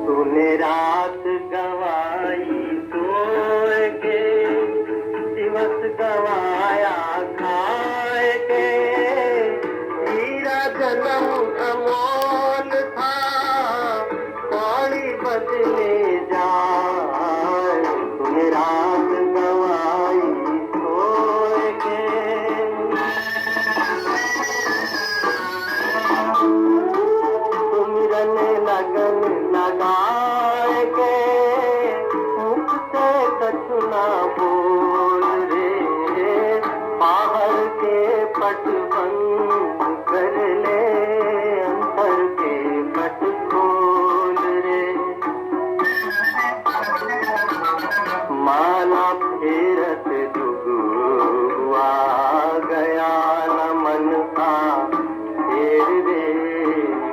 तूने रात गवाई सोए के, दिवस गवाया खाए के। हीरा जन्म अमोल था, कौड़ी बदले जाए। तूने रात गवाई सोए के, सुमिरन लगन लगाए के, मुख से कछु ना बोल रे। बाहर के पट बंद कर ले, अंतर के पट खोल रे। माला फेरत जुगुआ गया न मन का फेर रे,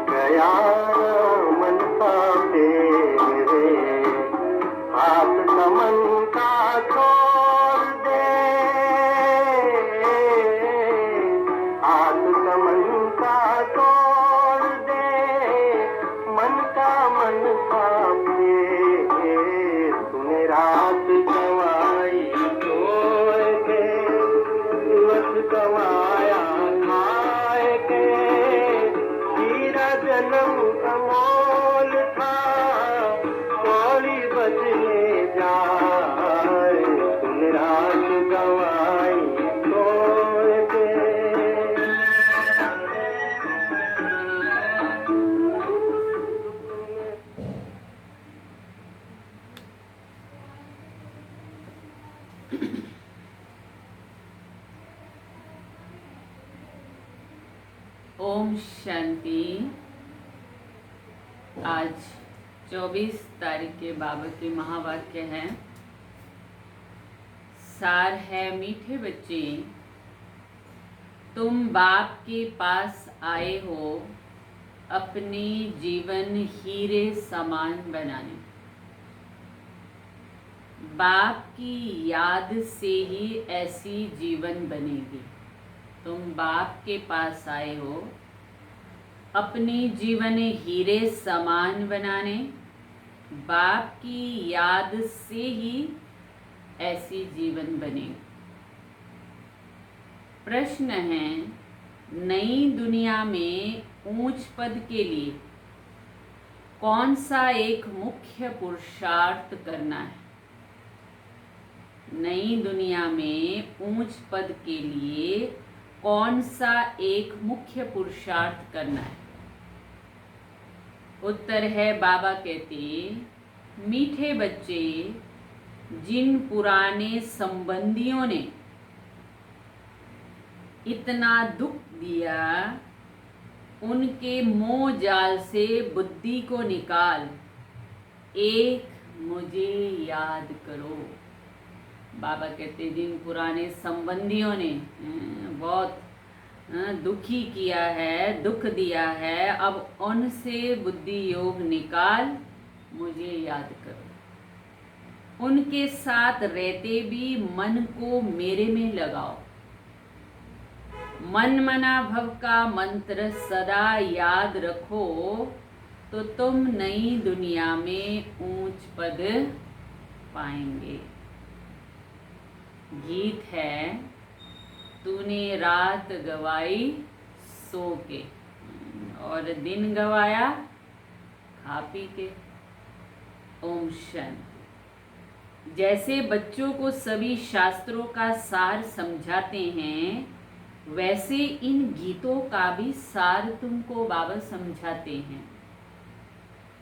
गया न मन का फेर रे। हाथ कमन का छोड़ दे, हाथ कमन का छोड़ दे, मन का फेर। तूने रात गवाई सोए के, दिवस गवाया खाए के। हीरा जन्म अमोल था, कौड़ी बदले जाए। तूने रात गवाई सोए के। ओम शांति। आज 24 तारीख के बाबा के महावाक्य हैं। सार है मीठे बच्चे, तुम बाप के पास आए हो अपने जीवन हीरे समान बनाने। बाप की याद से ही ऐसी जीवन बनेगी। तुम बाप के पास आए हो अपने जीवन हीरे समान बनाने। बाप की याद से ही ऐसी जीवन बने। प्रश्न है, नई दुनिया में ऊंच पद के लिए कौन सा एक मुख्य पुरुषार्थ करना है? नई दुनिया में ऊंच पद के लिए कौन सा एक मुख्य पुरुषार्थ करना है? उत्तर है, बाबा कहते, मीठे बच्चे, जिन पुराने संबंधियों ने इतना दुख दिया, उनके मोह जाल से बुद्धि को निकाल, एक मुझे याद करो। बाबा कहते, जिन पुराने संबंधियों ने बहुत दुखी किया है, दुख दिया है, अब उनसे बुद्धि योग निकाल, मुझे याद करो। उनके साथ रहते भी मन को मेरे में लगाओ। मन मना भव का मंत्र सदा याद रखो, तो तुम नई दुनिया में ऊंच पद पाएंगे। गीत है, तूने रात गवाई सो के, और दिन गवाया खा पी के। ओम शांति। जैसे बच्चों को सभी शास्त्रों का सार समझाते हैं, वैसे इन गीतों का भी सार तुमको बाबा समझाते हैं।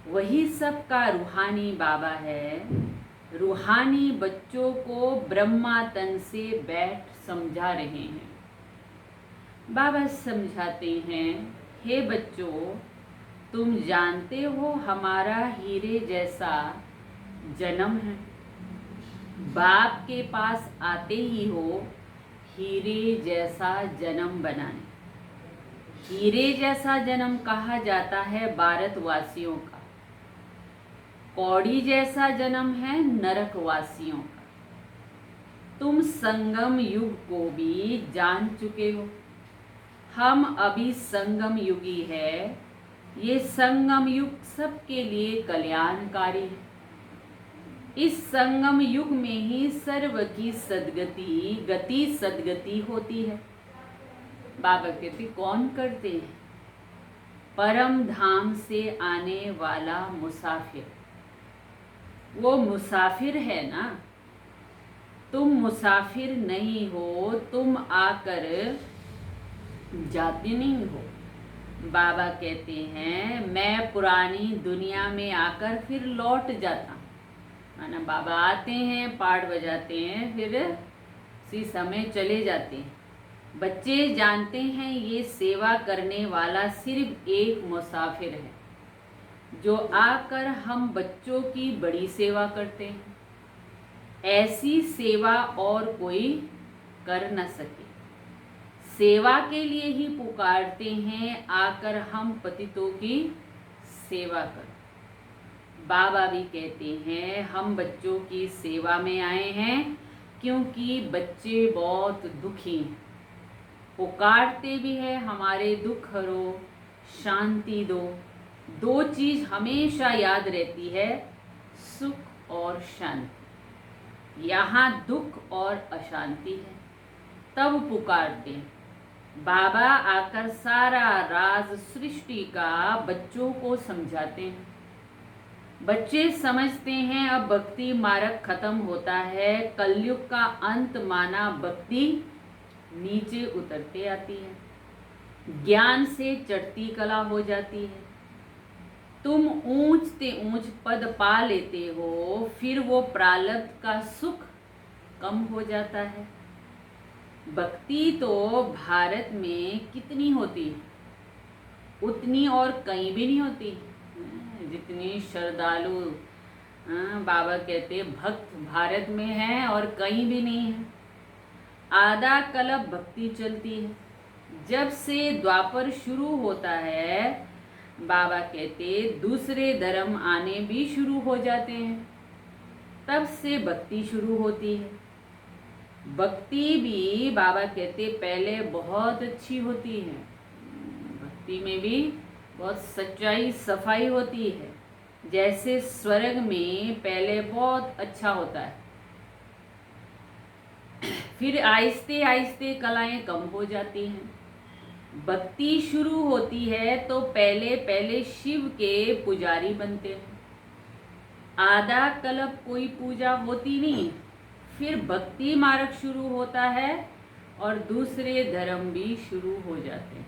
वही सबका रूहानी बाबा है। रूहानी बच्चों को ब्रह्मा तन से बैठ समझा रहे हैं। बाबा समझाते हैं, हे बच्चों, तुम जानते हो हमारा हीरे जैसा जन्म है। बाप के पास आते ही हो हीरे जैसा जन्म बनाने। हीरे जैसा जन्म कहा जाता है भारतवासियों का। कौड़ी जैसा जन्म है नरकवासियों का। तुम संगम युग को भी जान चुके हो। हम अभी संगम युगी है, ये संगम युग सबके लिए कल्याणकारी है। इस संगम युग में ही सर्व की सदगति होती है। बाबा कहते कौन करते हैं? परम धाम से आने वाला मुसाफिर। वो मुसाफिर है ना, तुम मुसाफिर नहीं हो, तुम आकर जाते नहीं हो। बाबा कहते हैं मैं पुरानी दुनिया में आकर फिर लौट जाता हूँ। माना बाबा आते हैं, पाठ बजाते हैं, फिर उसी समय चले जाते हैं। बच्चे जानते हैं ये सेवा करने वाला सिर्फ एक मुसाफिर है, जो आकर हम बच्चों की बड़ी सेवा करते हैं। ऐसी सेवा और कोई कर न सके। सेवा के लिए ही पुकारते हैं, आकर हम पतितों की सेवा कर। बाबा भी कहते हैं हम बच्चों की सेवा में आए हैं, क्योंकि बच्चे बहुत दुखी हैं। पुकारते भी है हमारे दुख हरो, शांति दो। दो चीज हमेशा याद रहती है, सुख और शांति। यहाँ दुख और अशांति है, तब पुकारते हैं। बाबा आकर सारा राज सृष्टि का बच्चों को समझाते हैं। बच्चे समझते हैं अब भक्ति मार्ग खत्म होता है, कलयुग का अंत माना भक्ति नीचे उतरते आती है, ज्ञान से चढ़ती कला हो जाती है। तुम ऊंच से ऊंच पद पा लेते हो, फिर वो प्रारब्ध का सुख कम हो जाता है। भक्ति तो भारत में कितनी होती है, उतनी और कहीं भी नहीं होती जितनी श्रद्धालु बाबा कहते भक्त भारत में है और कहीं भी नहीं है। आधा कल्प भक्ति चलती है। जब से द्वापर शुरू होता है, बाबा कहते दूसरे धर्म आने भी शुरू हो जाते हैं, तब से भक्ति शुरू होती है। भक्ति भी बाबा कहते पहले बहुत अच्छी होती है, भक्ति में भी बहुत सच्चाई सफाई होती है। जैसे स्वर्ग में पहले बहुत अच्छा होता है, फिर आहिस्ते आहिस्ते कलाएं कम हो जाती हैं। भक्ति शुरू होती है तो पहले पहले शिव के पुजारी बनते हैं, आधा कल्प कोई पूजा होती नहीं। फिर भक्ति मार्ग शुरू होता है और दूसरे धर्म भी शुरू हो जाते हैं।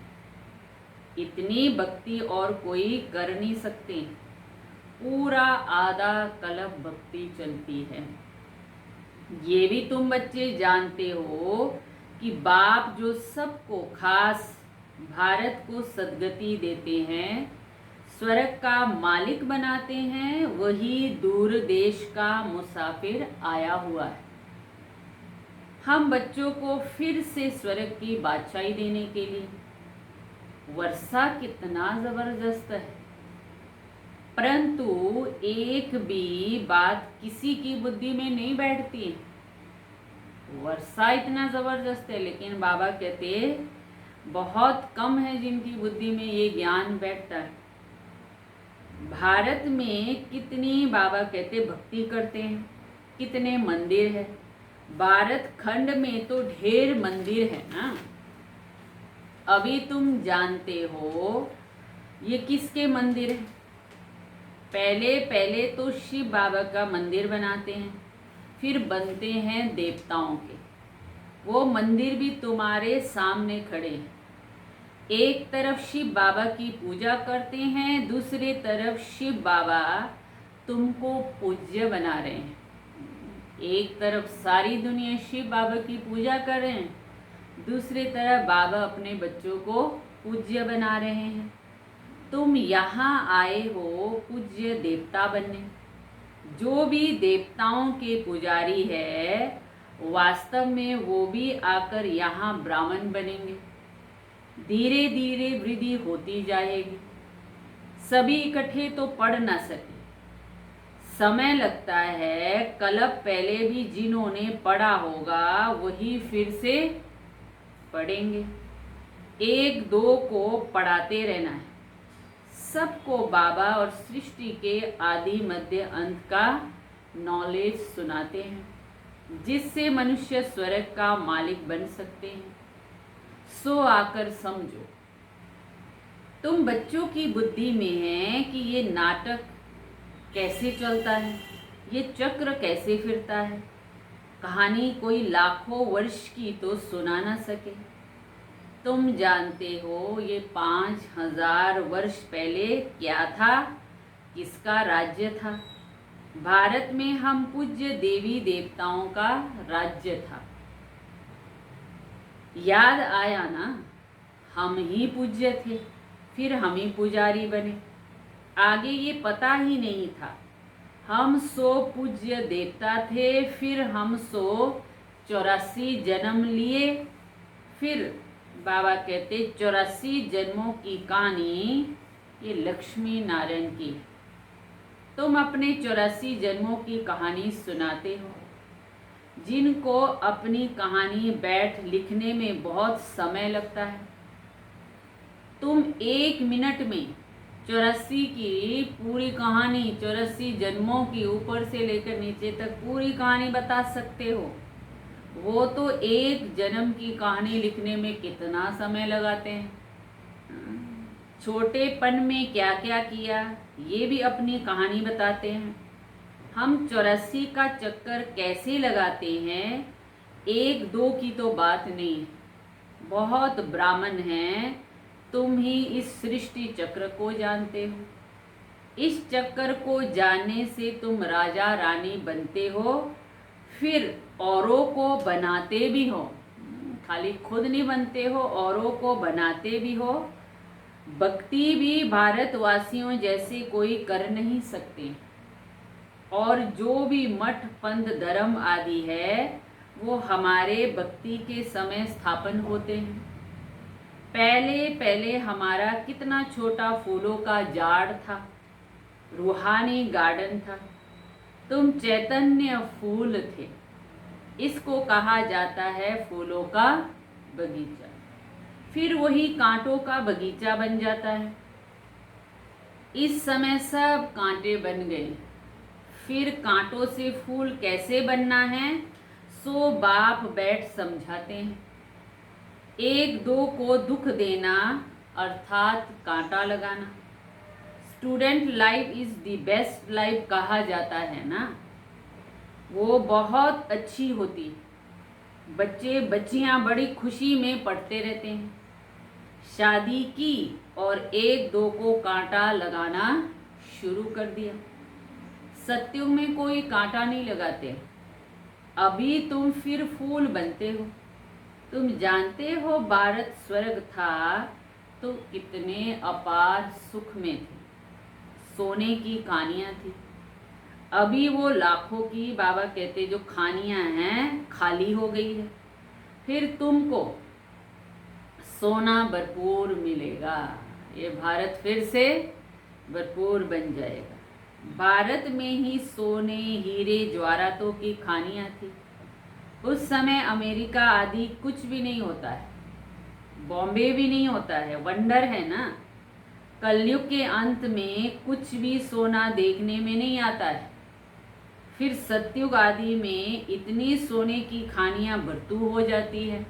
इतनी भक्ति और कोई कर नहीं सकते, पूरा आधा कल्प भक्ति चलती है। ये भी तुम बच्चे जानते हो कि बाप जो सबको खास भारत को सद्गति देते हैं, स्वर्ग का मालिक बनाते हैं, वही दूर देश का मुसाफिर आया हुआ है। हम बच्चों को फिर से स्वर्ग की बादशाही देने के लिए। वर्षा कितना जबरदस्त है, परंतु एक भी बात किसी की बुद्धि में नहीं बैठती। वर्षा इतना जबरदस्त है, लेकिन बाबा कहते बहुत कम है जिनकी बुद्धि में ये ज्ञान बैठता है। भारत में कितनी बाबा कहते भक्ति करते हैं, कितने मंदिर है। भारत खंड में तो ढेर मंदिर है ना। अभी तुम जानते हो ये किसके मंदिर है? पहले पहले तो शिव बाबा का मंदिर बनाते हैं, फिर बनते हैं देवताओं के। वो मंदिर भी तुम्हारे सामने खड़े हैं। एक तरफ शिव बाबा की पूजा करते हैं, दूसरे तरफ शिव बाबा तुमको पूज्य बना रहे हैं। एक तरफ सारी दुनिया शिव बाबा की पूजा कर रहे हैं, दूसरी तरफ बाबा अपने बच्चों को पूज्य बना रहे हैं। तुम यहाँ आए हो पूज्य देवता बनने। जो भी देवताओं के पुजारी है, वास्तव में वो भी आकर यहाँ ब्राह्मण बनेंगे। धीरे धीरे वृद्धि होती जाएगी। सभी इकट्ठे तो पढ़ ना सके, समय लगता है। कल्प पहले भी जिन्होंने पढ़ा होगा वही फिर से पढ़ेंगे। एक दो को पढ़ाते रहना है। सबको बाबा और सृष्टि के आदि मध्य अंत का नॉलेज सुनाते हैं, जिससे मनुष्य स्वर्ग का मालिक बन सकते हैं। सो आकर समझो। तुम बच्चों की बुद्धि में है कि ये नाटक कैसे चलता है, ये चक्र कैसे फिरता है। कहानी कोई लाखों वर्ष की तो सुना ना सके। तुम जानते हो ये 5000 वर्ष पहले क्या था, किसका राज्य था। भारत में हम पूज्य देवी देवताओं का राज्य था। याद आया ना, हम ही पूज्य थे, फिर हम ही पुजारी बने। आगे ये पता ही नहीं था। हम 100 पूज्य देवता थे, फिर हम 184 जन्म लिए। फिर बाबा कहते 84 जन्मों की कहानी ये लक्ष्मी नारायण की। तुम अपने 84 जन्मों की कहानी सुनाते हो, जिनको अपनी कहानी बैठ लिखने में बहुत समय लगता है। तुम 1 मिनट में 84 की पूरी कहानी, 84 जन्मों की ऊपर से लेकर नीचे तक पूरी कहानी बता सकते हो। वो तो एक जन्म की कहानी लिखने में कितना समय लगाते हैं। छोटेपन में क्या क्या किया ये भी अपनी कहानी बताते हैं। हम 84 का चक्कर कैसे लगाते हैं, 1-2 की तो बात नहीं, बहुत ब्राह्मण हैं। तुम ही इस सृष्टि चक्र को जानते हो। इस चक्कर को जानने से तुम राजा रानी बनते हो, फिर औरों को बनाते भी हो। खाली खुद नहीं बनते हो, औरों को बनाते भी हो। भक्ति भी भारतवासियों जैसे कोई कर नहीं सकते। और जो भी मठ पंथ धर्म आदि है वो हमारे भक्ति के समय स्थापन होते हैं। पहले पहले हमारा कितना छोटा फूलों का झाड़ था, रूहानी गार्डन था। तुम चैतन्य फूल थे। इसको कहा जाता है फूलों का बगीचा। फिर वही कांटों का बगीचा बन जाता है। इस समय सब कांटे बन गए। फिर कांटों से फूल कैसे बनना है, सो बाप बैठ समझाते हैं। 1-2 को दुख देना अर्थात कांटा लगाना। Student life is the best life कहा जाता है ना, वो बहुत अच्छी होती। बच्चे बच्चियां बड़ी खुशी में पढ़ते रहते हैं। शादी की और 1-2 को कांटा लगाना शुरू कर दिया। सत्युग में कोई कांटा नहीं लगाते। अभी तुम फिर फूल बनते हो। तुम जानते हो भारत स्वर्ग था तो कितने अपार सुख में थे। सोने की खानियां थी। अभी वो लाखों की बाबा कहते जो खानियां हैं खाली हो गई है। फिर तुमको सोना भरपूर मिलेगा। ये भारत फिर से भरपूर बन जाएगा। भारत में ही सोने हीरे ज्वारातों की खानियां थी। उस समय अमेरिका आदि कुछ भी नहीं होता है, बॉम्बे भी नहीं होता है। वंडर है ना, कलयुग के अंत में कुछ भी सोना देखने में नहीं आता है। फिर सतयुग आदि में इतनी सोने की खानियां भरतू हो जाती है,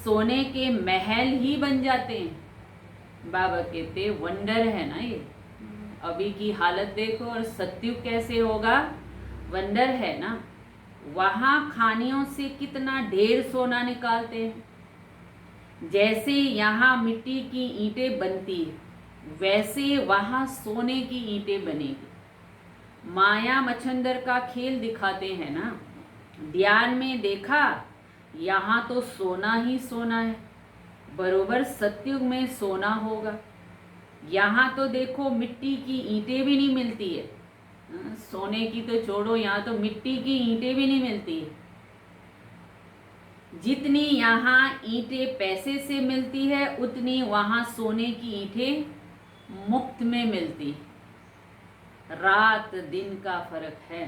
सोने के महल ही बन जाते हैं। बाबा कहते वंडर है ना ये। अभी की हालत देखो और सतयुग कैसे होगा, वंडर है ना। वहाँ खानियों से कितना ढेर सोना निकालते हैं। जैसे यहाँ मिट्टी की ईंटें बनती है, वैसे वहाँ सोने की ईंटें बनेगी। माया मच्छंदर का खेल दिखाते हैं ना, ध्यान में देखा, यहाँ तो सोना ही सोना है। बरोबर सतयुग में सोना होगा। यहाँ तो देखो मिट्टी की ईंटें भी नहीं मिलती है। सोने की तो छोड़ो, यहाँ तो मिट्टी की ईंटें भी नहीं मिलती है। जितनी यहाँ ईंटें पैसे से मिलती है उतनी वहाँ सोने की ईंटें मुफ्त में मिलती है। रात दिन का फर्क है।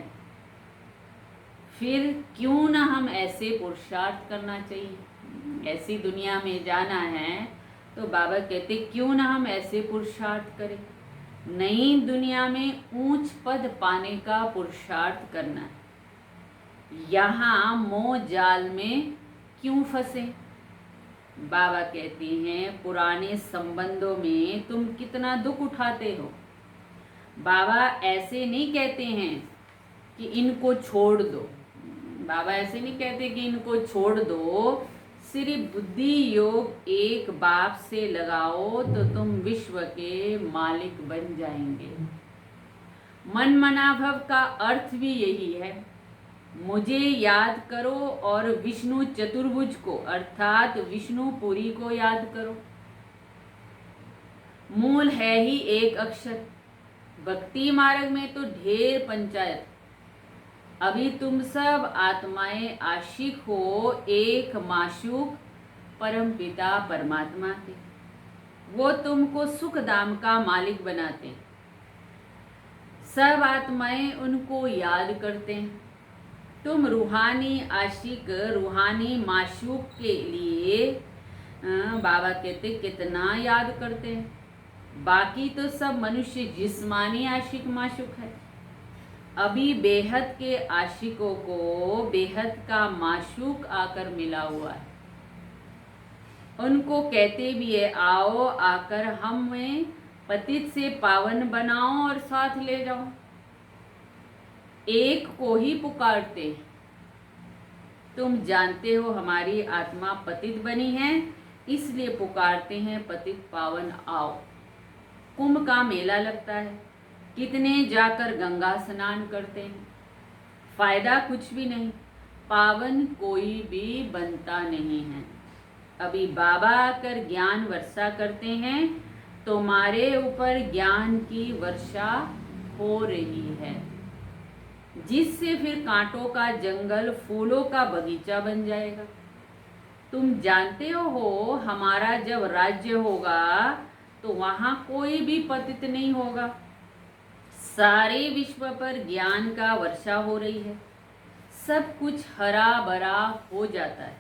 फिर क्यों ना हम ऐसे पुरुषार्थ करना चाहिए। ऐसी दुनिया में जाना है तो बाबा कहते क्यों ना हम ऐसे पुरुषार्थ करें, नई दुनिया में ऊंच पद पाने का पुरुषार्थ करना है, यहाँ मोह जाल में क्यों फंसे। बाबा कहते हैं पुराने संबंधों में तुम कितना दुख उठाते हो। बाबा ऐसे नहीं कहते हैं कि इनको छोड़ दो, बाबा ऐसे नहीं कहते कि इनको छोड़ दो, सिर्फ बुद्धि योग एक बाप से लगाओ तो तुम विश्व के मालिक बन जाएंगे। मन मनाभव का अर्थ भी यही है, मुझे याद करो और विष्णु चतुर्भुज को अर्थात विष्णुपुरी को याद करो। मूल है ही एक अक्षर, भक्ति मार्ग में तो ढेर पंचायत। अभी तुम सब आत्माएं आशिक हो एक माशूक परम पिता परमात्मा के, वो तुमको सुख धाम का मालिक बनाते हैं। सब आत्माएं उनको याद करते हैं। तुम रूहानी आशिक रूहानी माशूक के लिए बाबा कहते कितना याद करते हैं। बाकी तो सब मनुष्य जिस्मानी आशिक माशूक है। अभी बेहद के आशिकों को बेहद का माशूक आकर मिला हुआ है। उनको कहते भी है आओ आकर हमें पतित से पावन बनाओ और साथ ले जाओ। एक को ही पुकारते। तुम जानते हो हमारी आत्मा पतित बनी है, इसलिए पुकारते हैं पतित पावन आओ। कुंभ का मेला लगता है, कितने जाकर गंगा स्नान करते हैं, फायदा कुछ भी नहीं, पावन कोई भी बनता नहीं है। अभी बाबा आकर ज्ञान वर्षा करते हैं, तुम्हारे ऊपर ज्ञान की वर्षा हो रही है, जिससे फिर कांटों का जंगल फूलों का बगीचा बन जाएगा। तुम जानते हो हमारा जब राज्य होगा तो वहाँ कोई भी पतित नहीं होगा। सारे विश्व पर ज्ञान का वर्षा हो रही है, सब कुछ हरा भरा हो जाता है।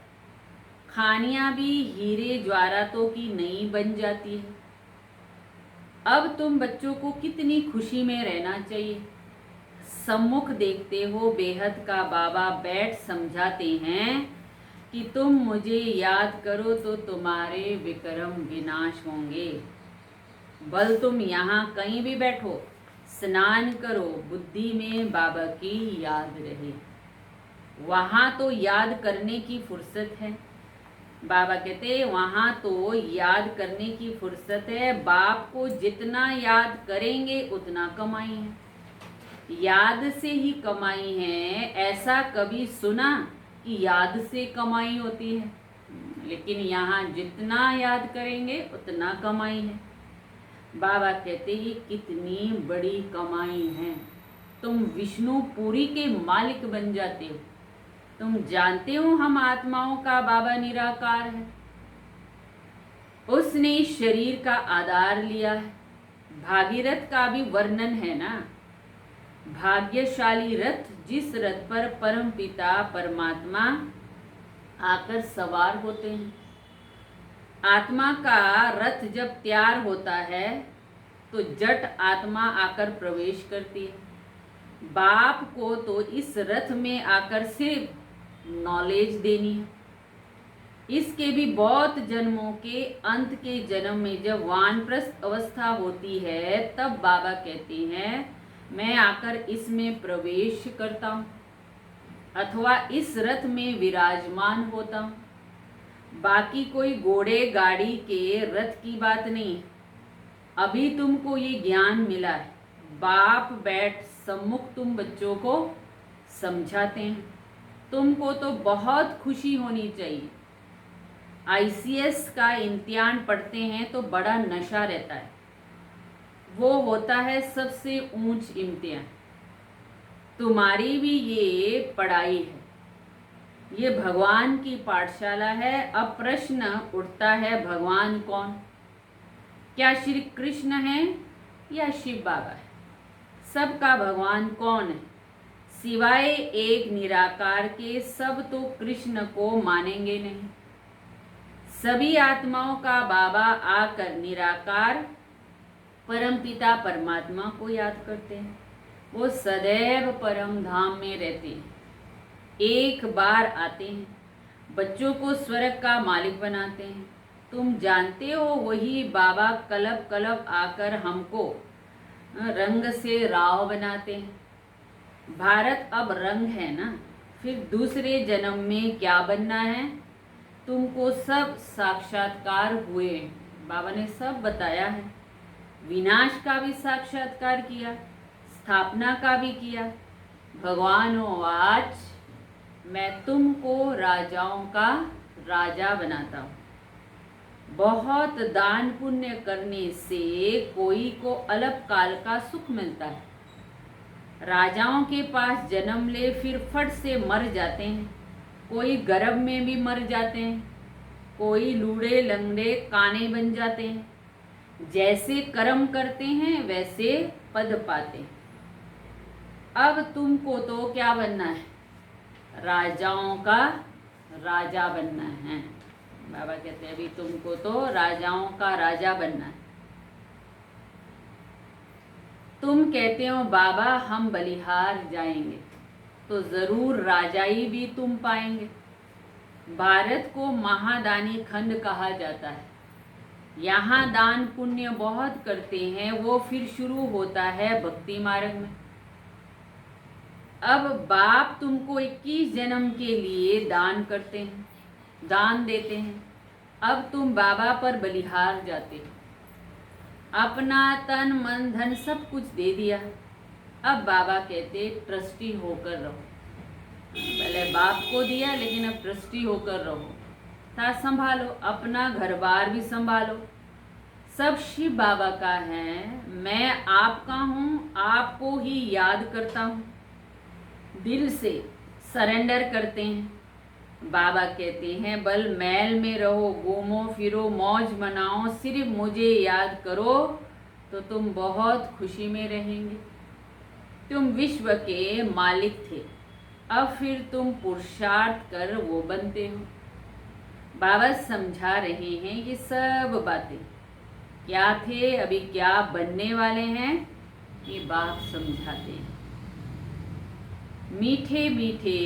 खानियाँ भी हीरे ज्वारातों की नई बन जाती है। अब तुम बच्चों को कितनी खुशी में रहना चाहिए। सम्मुख देखते हो बेहद का बाबा बैठ समझाते हैं कि तुम मुझे याद करो तो तुम्हारे विक्रम विनाश होंगे। बल तुम यहाँ कहीं भी बैठो, स्नान करो, बुद्धि में बाबा की याद रहे। वहाँ तो याद करने की फुर्सत है। बाबा कहते वहाँ तो याद करने की फुर्सत है। बाप को जितना याद करेंगे उतना कमाई है, याद से ही कमाई है। ऐसा कभी सुना कि याद से कमाई होती है? लेकिन यहाँ जितना याद करेंगे उतना कमाई है। बाबा कहते हैं कितनी बड़ी कमाई है। तुम विष्णुपुरी के मालिक बन जाते हो। तुम जानते हो हम आत्माओं का बाबा निराकार है। उसने शरीर का आधार लिया है। भागीरथ का भी वर्णन है ना, भाग्यशाली रथ जिस रथ पर परम पिता परमात्मा आकर सवार होते हैं। आत्मा का रथ जब तैयार होता है तो जट आत्मा आकर प्रवेश करती है। बाप को तो इस रथ में आकर सिर्फ नॉलेज देनी है। इसके भी बहुत जन्मों के अंत के जन्म में जब वानप्रस्थ अवस्था होती है तब बाबा कहते हैं मैं आकर इसमें प्रवेश करता हूँ अथवा इस रथ में विराजमान होता हूँ। बाकी कोई घोड़े गाड़ी के रथ की बात नहीं। अभी तुमको ये ज्ञान मिला है, बाप बैठ सम्मुख तुम बच्चों को समझाते हैं। तुमको तो बहुत खुशी होनी चाहिए। आईसीएस का इम्तिहान पढ़ते हैं तो बड़ा नशा रहता है, वो होता है सबसे ऊंच इम्तिहान। तुम्हारी भी ये पढ़ाई है, ये भगवान की पाठशाला है। अब प्रश्न उठता है भगवान कौन? क्या श्री कृष्ण है या शिव बाबा है? सबका भगवान कौन है? सिवाय एक निराकार के सब तो कृष्ण को मानेंगे नहीं। सभी आत्माओं का बाबा आकर निराकार परमपिता परमात्मा को याद करते हैं। वो सदैव परम धाम में रहते हैं, एक बार आते हैं, बच्चों को स्वर्ग का मालिक बनाते हैं। तुम जानते हो वही बाबा कलब कलब आकर हमको रंग से राव बनाते हैं। भारत अब रंग है ना, फिर दूसरे जन्म में क्या बनना है? तुमको सब साक्षात्कार हुए, बाबा ने सब बताया है। विनाश का भी साक्षात्कार किया, स्थापना का भी किया। भगवान आज मैं तुमको राजाओं का राजा बनाता हूँ। बहुत दान पुण्य करने से कोई को अल्प काल का सुख मिलता है। राजाओं के पास जन्म ले फिर फट से मर जाते हैं। कोई गर्भ में भी मर जाते हैं, कोई लूड़े लंगड़े काने बन जाते हैं। जैसे कर्म करते हैं वैसे पद पाते हैं। अब तुमको तो क्या बनना है? राजाओं का राजा बनना है। बाबा कहते हैं अभी तुमको तो राजाओं का राजा बनना है। तुम कहते हो बाबा हम बलिहार जाएंगे, तो जरूर राजाई भी तुम पाएंगे। भारत को महादानी खंड कहा जाता है। यहाँ दान पुण्य बहुत करते हैं, वो फिर शुरू होता है भक्ति मार्ग में। अब बाप तुमको 21 जन्म के लिए दान करते हैं, दान देते हैं। अब तुम बाबा पर बलिहार जाते हो, अपना तन मन धन सब कुछ दे दिया। अब बाबा कहते ट्रस्टी होकर रहो। पहले बाप को दिया लेकिन अब ट्रस्टी होकर रहो, था संभालो, अपना घर बार भी संभालो। सब शिव बाबा का है, मैं आपका हूँ, आपको ही याद करता हूँ। दिल से सरेंडर करते हैं। बाबा कहते हैं बल मैल में रहो, घूमो फिरो, मौज मनाओ, सिर्फ मुझे याद करो तो तुम बहुत खुशी में रहेंगे। तुम विश्व के मालिक थे, अब फिर तुम पुरुषार्थ कर वो बनते हो। बाबा समझा रहे हैं ये सब बातें क्या थे, अभी क्या बनने वाले हैं, ये बाप समझाते हैं। मीठे मीठे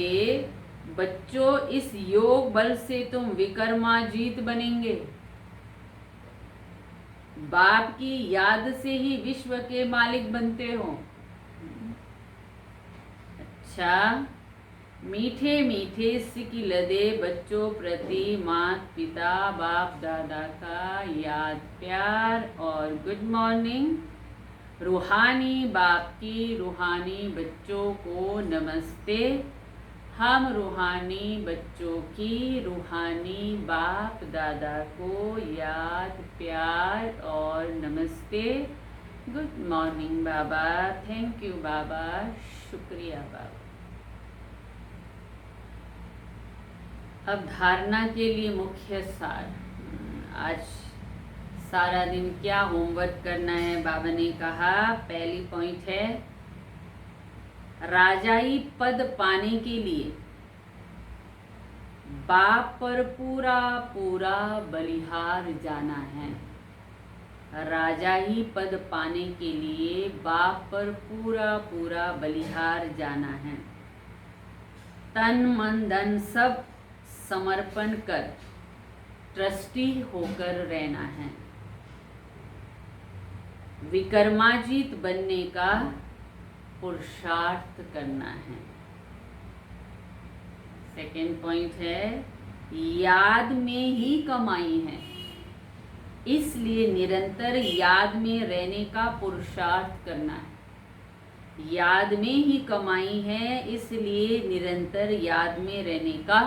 बच्चों, इस योग बल से तुम विक्रमाजीत बनेंगे। बाप की याद से ही विश्व के मालिक बनते हो। अच्छा, मीठे मीठे सिकिलदे बच्चों प्रति माता पिता बाप दादा का याद प्यार और गुड मॉर्निंग। रूहानी बाप की रूहानी बच्चों को नमस्ते। हम रूहानी बच्चों की रूहानी बाप दादा को याद प्यार और नमस्ते। गुड मॉर्निंग बाबा, थैंक यू बाबा, शुक्रिया बाबा। अब धारणा के लिए मुख्य सार। आज सारा दिन क्या होमवर्क करना है बाबा ने कहा। पहली पॉइंट है राजाई पद पाने के लिए बाप पर पूरा पूरा बलिहार जाना है। राजाई पद पाने के लिए बाप पर पूरा पूरा बलिहार जाना है। तन मन धन सब समर्पण कर ट्रस्टी होकर रहना है। विक्रमाजीत बनने का पुरुषार्थ करना है। सेकेंड पॉइंट है याद में ही कमाई है, इसलिए निरंतर याद में रहने का पुरुषार्थ करना है। याद में ही कमाई है, इसलिए निरंतर याद में रहने का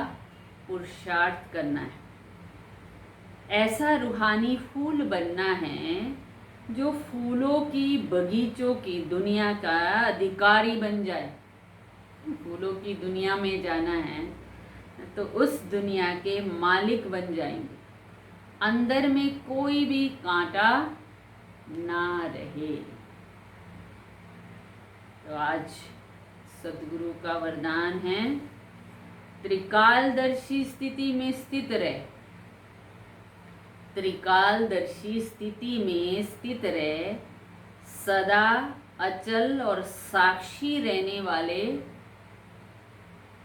पुरुषार्थ करना है। ऐसा रूहानी फूल बनना है जो फूलों की बगीचों की दुनिया का अधिकारी बन जाए। फूलों की दुनिया में जाना है तो उस दुनिया के मालिक बन जाएंगे। अंदर में कोई भी कांटा ना रहे। तो आज सदगुरु का वरदान है त्रिकालदर्शी स्थिति में स्थित रहे। त्रिकालदर्शी स्थिति में स्थित रह सदा अचल और साक्षी रहने वाले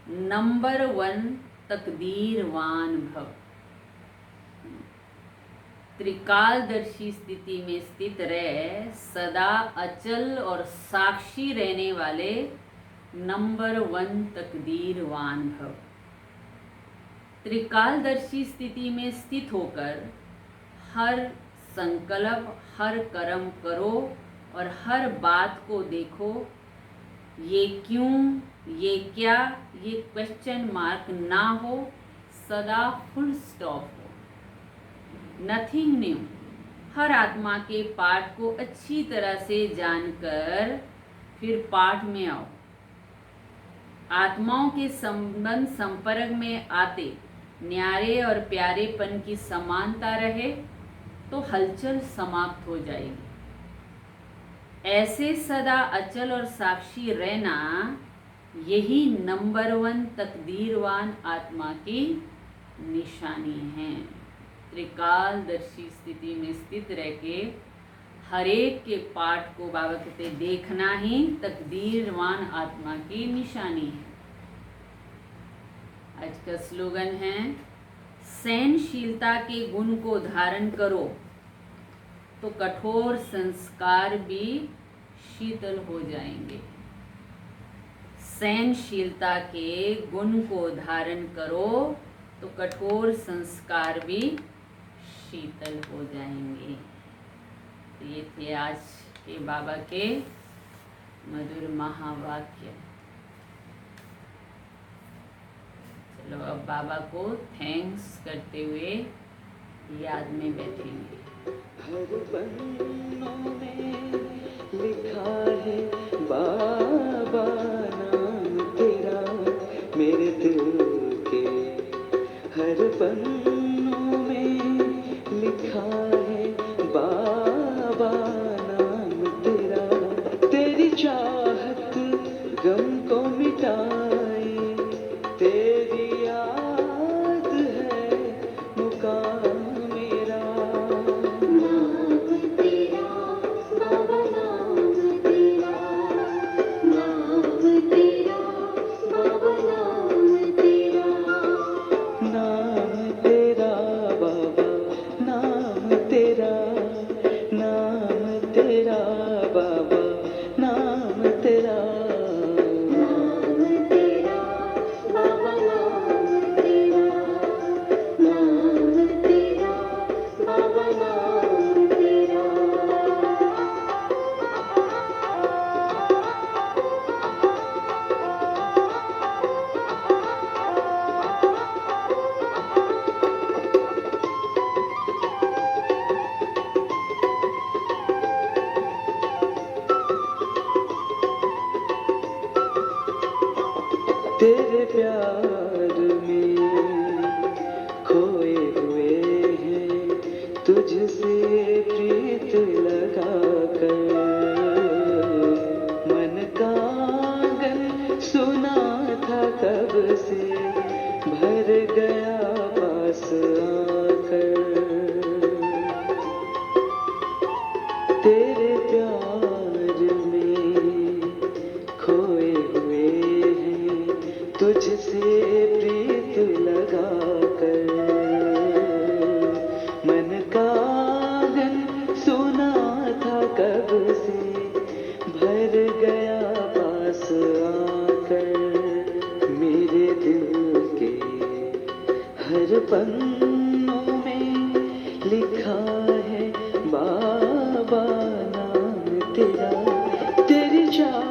नंबर 1 तकदीरवान भव। त्रिकालदर्शी स्थिति में स्थित रह सदा अचल और साक्षी रहने वाले नंबर 1 तकदीरवान भव। त्रिकालदर्शी स्थिति में स्थित होकर हर संकल्प, हर कर्म करो और हर बात को देखो। ये क्यों, ये क्या, ये क्वेश्चन मार्क ना हो, सदा फुल स्टॉप हो, नथिंग न्यू। हर आत्मा के पाठ को अच्छी तरह से जानकर फिर पाठ में आओ। आत्माओं के संबंध संपर्क में आते न्यारे और प्यारेपन की समानता रहे तो हलचल समाप्त हो जाएगी। ऐसे सदा अचल और साक्षी रहना यही नंबर 1 तकदीरवान आत्मा की निशानी है। त्रिकालदर्शी स्थिति में स्थित रह के हर एक के पाठ को बाबा कहते देखना ही तकदीरवान आत्मा की निशानी है। आज का स्लोगन है, सहनशीलता के गुण को धारण करो तो कठोर संस्कार भी शीतल हो जाएंगे। सहनशीलता के गुण को धारण करो तो कठोर संस्कार भी शीतल हो जाएंगे। तो ये थे आज के बाबा के मधुर महावाक्य। चलो अब बाबा को थैंक्स करते हुए याद में बैठेंगे। हर पन्नों में लिखा है बाबा नाम तेरा, मेरे दिल के हर पन्नों में लिखा है बाबा नाम तेरा। तेरी चाहत गम को मिटाए, तेरी याद है मुकाम मेरा। नाम तेरा बाबा, नाम तेरा, नाम तेरा बाबा, नाम तेरा, नाम तेरा बाबा, नाम तेरा, नाम तेरा बाबा, नाम तेरा, नाम तेरा बाबा, नाम तेरा, नाम तेरा बाबा, नाम तेरा। तेरे प्यार में खोए हुए हैं, तुझसे प्रीत लगा कर मन का आंगन सुना था कब से, भर गया पास आकर। तेरे प्यार में खोए हुए हैं, तुझसे प्रीत लगा कर मन का आंगन सुना था कब से, भर गया पास आकर। मेरे दिल के हर पन्नों में लिखा है बाबा नाम तेरा। तेरी चाह